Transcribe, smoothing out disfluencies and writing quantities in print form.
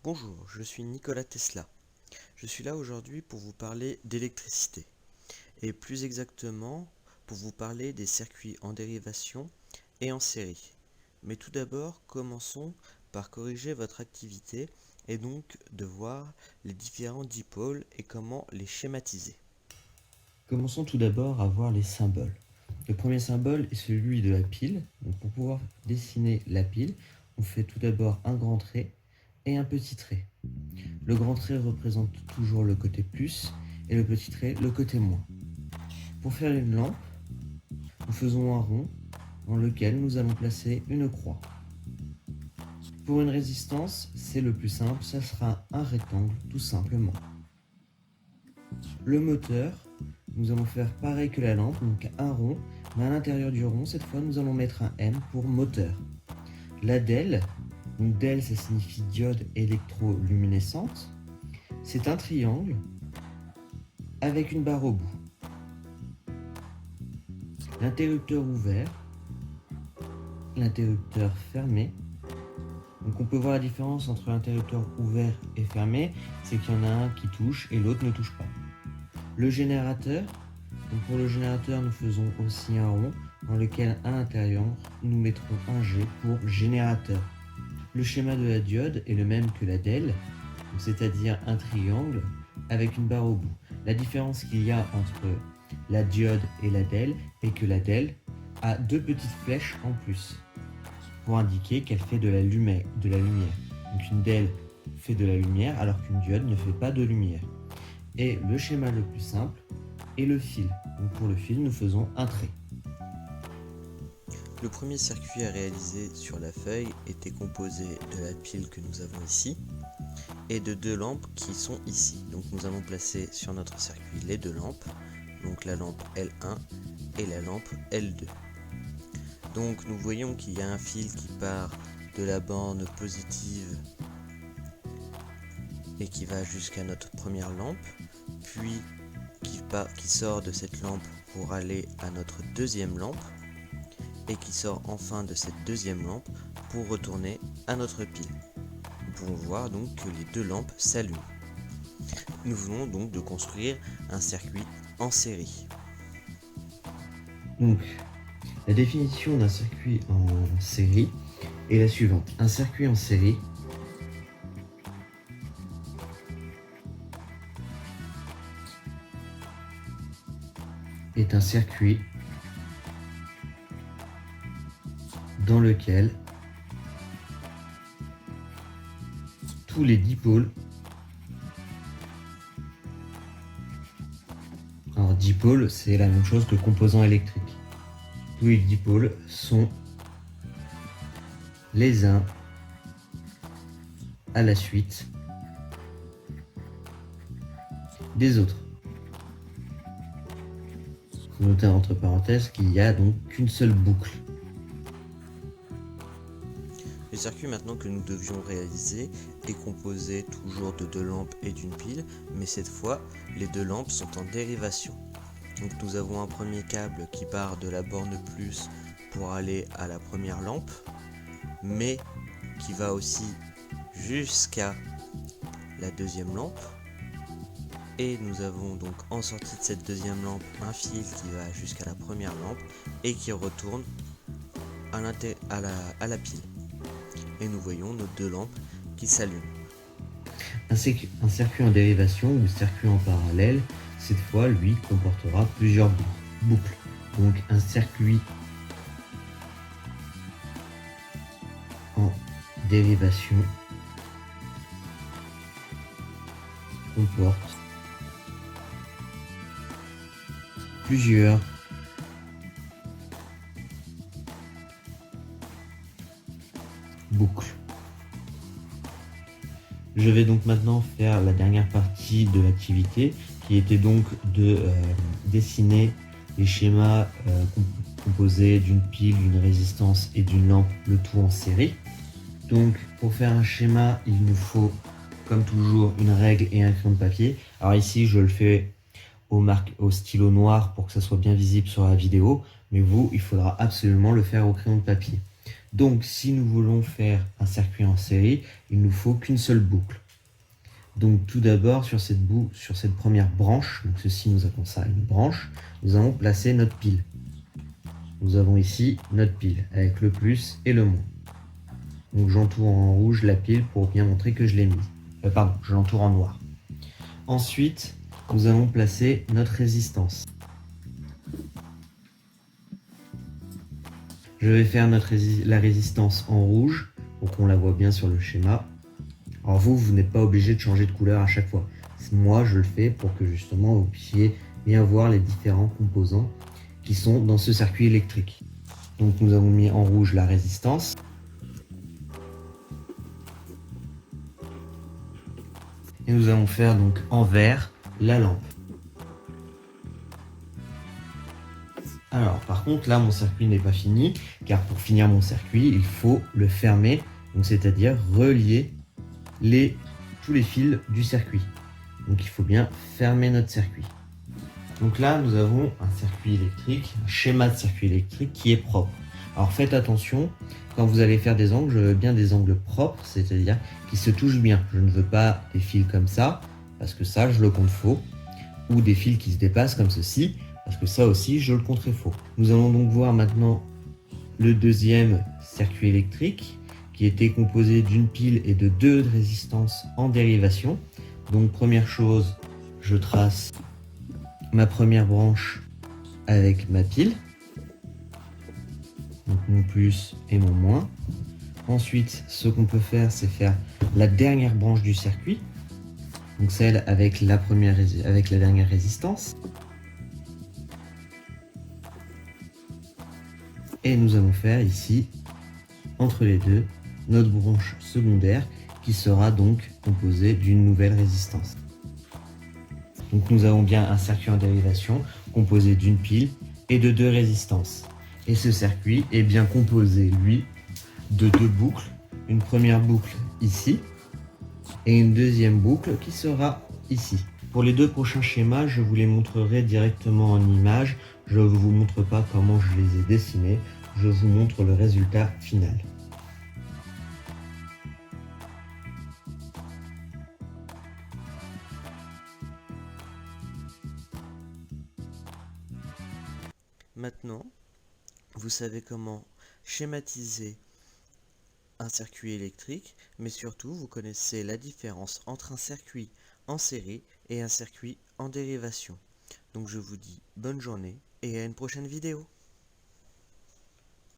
Bonjour, je suis Nikola Tesla. Je suis là aujourd'hui pour vous parler d'électricité, et plus exactement pour vous parler des circuits en dérivation et en série. Mais tout d'abord, commençons par corriger votre activité et donc de voir les différents dipôles et comment les schématiser. Commençons tout d'abord à voir les symboles. Le premier symbole est celui de la pile. Donc pour pouvoir dessiner la pile, on fait tout d'abord un grand trait et un petit trait. Le grand trait représente toujours le côté plus et le petit trait le côté moins. Pour faire une lampe, nous faisons un rond dans lequel nous allons placer une croix. Pour une résistance, c'est le plus simple, ça sera un rectangle tout simplement. Le moteur, nous allons faire pareil que la lampe, donc un rond, mais à l'intérieur du rond, cette fois, nous allons mettre un M pour moteur. La DEL, donc DEL, ça signifie diode électroluminescente, c'est un triangle avec une barre au bout. L'interrupteur ouvert, l'interrupteur fermé. Donc on peut voir la différence entre l'interrupteur ouvert et fermé, c'est qu'il y en a un qui touche et l'autre ne touche pas. Le générateur, donc pour le générateur, nous faisons aussi un rond dans lequel à l'intérieur, nous mettrons un G pour générateur. Le schéma de la diode est le même que la DEL, c'est-à-dire un triangle avec une barre au bout. La différence qu'il y a entre la diode et la DEL est que la DEL a deux petites flèches en plus pour indiquer qu'elle fait de la lumière. Donc une DEL fait de la lumière alors qu'une diode ne fait pas de lumière. Et le schéma le plus simple est le fil. Donc pour le fil, nous faisons un trait. Le premier circuit à réaliser sur la feuille était composé de la pile que nous avons ici et de deux lampes qui sont ici. Donc nous allons placer sur notre circuit les deux lampes, donc la lampe L1 et la lampe L2. Donc nous voyons qu'il y a un fil qui part de la borne positive et qui va jusqu'à notre première lampe, puis qui sort de cette lampe pour aller à notre deuxième lampe, et qui sort enfin de cette deuxième lampe pour retourner à notre pile. Nous pouvons voir donc que les deux lampes s'allument. Nous venons donc de construire un circuit en série. Donc, la définition d'un circuit en série est la suivante. Un circuit en série est un circuit dans lequel tous les dipôles, alors dipôle c'est la même chose que composant électrique, tous les dipôles sont les uns à la suite des autres. Il faut noter entre parenthèses qu'il n'y a donc qu'une seule boucle. Le circuit maintenant que nous devions réaliser est composé toujours de deux lampes et d'une pile, mais cette fois les deux lampes sont en dérivation. Donc nous avons un premier câble qui part de la borne plus pour aller à la première lampe, mais qui va aussi jusqu'à la deuxième lampe. Et nous avons donc en sortie de cette deuxième lampe un fil qui va jusqu'à la première lampe et qui retourne à la pile. Et nous voyons nos deux lampes qui s'allument. Un circuit en dérivation ou circuit en parallèle, cette fois, lui, comportera plusieurs boucles. Donc un circuit en dérivation comporte plusieurs boucles. Je vais donc maintenant faire la dernière partie de l'activité qui était donc de dessiner les schémas composés d'une pile, d'une résistance et d'une lampe, le tout en série. Donc pour faire un schéma, il nous faut comme toujours une règle et un crayon de papier. Alors ici je le fais au stylo noir pour que ça soit bien visible sur la vidéo, mais vous, il faudra absolument le faire au crayon de papier. Donc si nous voulons faire un circuit en série, il nous faut qu'une seule boucle. Donc tout d'abord sur cette première branche, donc ceci nous appelons ça une branche, nous allons placer notre pile. Nous avons ici notre pile avec le plus et le moins. Donc j'entoure en rouge la pile pour bien montrer que je l'ai mise. Pardon, je l'entoure en noir. Ensuite, nous allons placer notre résistance. Je vais faire la résistance en rouge pour qu'on la voit bien sur le schéma. Alors vous n'êtes pas obligé de changer de couleur à chaque fois. Moi, je le fais pour que justement vous puissiez bien voir les différents composants qui sont dans ce circuit électrique. Donc nous avons mis en rouge la résistance. Et nous allons faire donc en vert la lampe. Alors par contre là mon circuit n'est pas fini, car pour finir mon circuit il faut le fermer, donc c'est-à-dire relier tous les fils du circuit. Donc il faut bien fermer notre circuit. Donc là nous avons un circuit électrique, un schéma de circuit électrique qui est propre. Alors faites attention, quand vous allez faire des angles, je veux bien des angles propres, c'est-à-dire qui se touchent bien. Je ne veux pas des fils comme ça, parce que ça je le compte faux, ou des fils qui se dépassent comme ceci, parce que ça aussi je le compterai faux. Nous allons donc voir maintenant le deuxième circuit électrique qui était composé d'une pile et de 2 résistances en dérivation. Donc première chose, je trace ma première branche avec ma pile, donc mon plus et mon moins. Ensuite, ce qu'on peut faire, c'est faire la dernière branche du circuit, donc celle avec la dernière résistance. Et nous allons faire ici, entre les deux, notre branche secondaire qui sera donc composée d'une nouvelle résistance. Donc nous avons bien un circuit en dérivation composé d'une pile et de 2 résistances. Et ce circuit est bien composé, lui, de 2 boucles. Une première boucle ici et une deuxième boucle qui sera ici. Pour les 2 prochains schémas, je vous les montrerai directement en image. Je ne vous montre pas comment je les ai dessinés, je vous montre le résultat final. Maintenant, vous savez comment schématiser un circuit électrique, mais surtout vous connaissez la différence entre un circuit en série et un circuit en dérivation. Donc je vous dis bonne journée et à une prochaine vidéo.